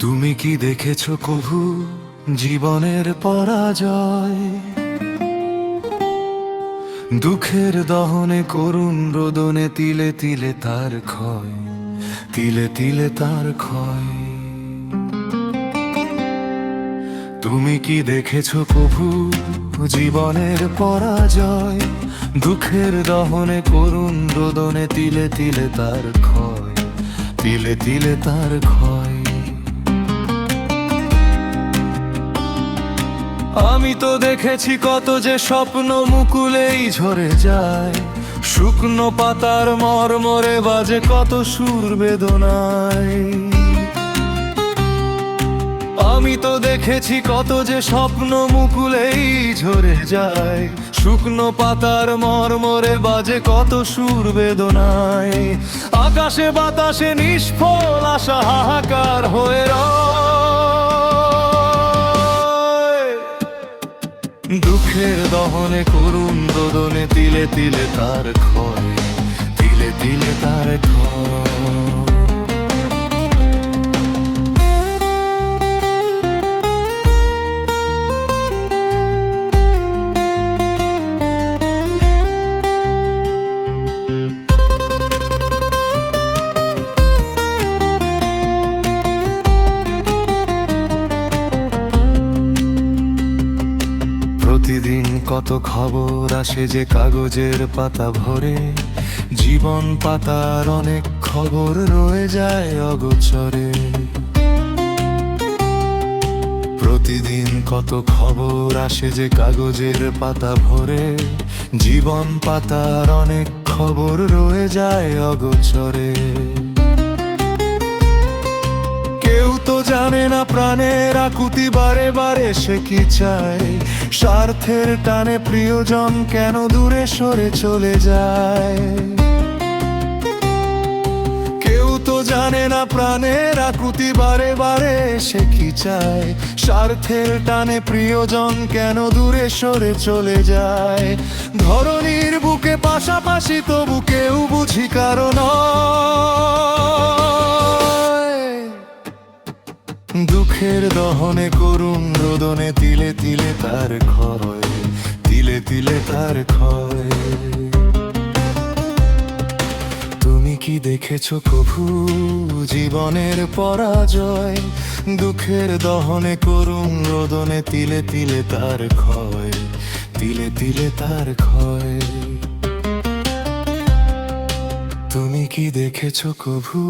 তুমি কি দেখেছো কভু জীবনের পরাজয়? দুঃখের দহনে করুণ রোদনে তিলে তিলে তার ক্ষয়, তিলে তিলে তার ক্ষয়। তুমি কি দেখেছো কভু জীবনের পরাজয়? দুঃখের দহনে করুণ রোদনে তিলে তিলে তার ক্ষয়, তিলে তিলে তার ক্ষয়। আমি তো দেখেছি কত যে স্বপ্ন মুকুলেই ঝরে যায়, শুকনো পাতার মরমরে বাজে কত সুর বেদনায়। আমি তো দেখেছি কত যে স্বপ্ন মুকুলেই ঝরে যায়, শুকনো পাতার মরমরে বাজে কত সুর বেদনায়। আকাশে বাতাসে নিষ্ফল আশা হাহাকার হয়ে দুঃখের দহনে করুণ রোদনে তিলে তিলে তার ক্ষয়, তিলে তিলে তার ক্ষয়। প্রতিদিন কত খবর আসে যে কাগজের পাতা ভরে, জীবন পাতার অনেক খবর রয়ে যায় অগোচরে। প্রতিদিন কত খবর আসে যে কাগজের পাতা ভরে, জীবন পাতার অনেক খবর রয়ে যায় অগোচরে। কেউ তো জানে না প্রাণের আকুতি বারে বারে সে কি চায়, স্বার্থের টানে প্রিয়জন কেন দূরে সরে চলে যায়। কেউ তো জানে না প্রাণের আকুতি বারে বারে সে কি চায়, স্বার্থের টানে প্রিয়জন কেন দূরে সরে চলে যায়। ধরনীর বুকে পাশাপাশি তবু কেউ বুঝি কারণ দুঃখের দহনে করুণ রোদনে তিলে তিলে তার ক্ষয়, তিলে তিলে তার ক্ষয়। তুমি কি দেখেছো কভু জীবনের পরাজয়? দুঃখের দহনে করুণ রোদনে তিলে তিলে তার ক্ষয়, তিলে তিলে তার ক্ষয়। তুমি কি দেখেছো কভু?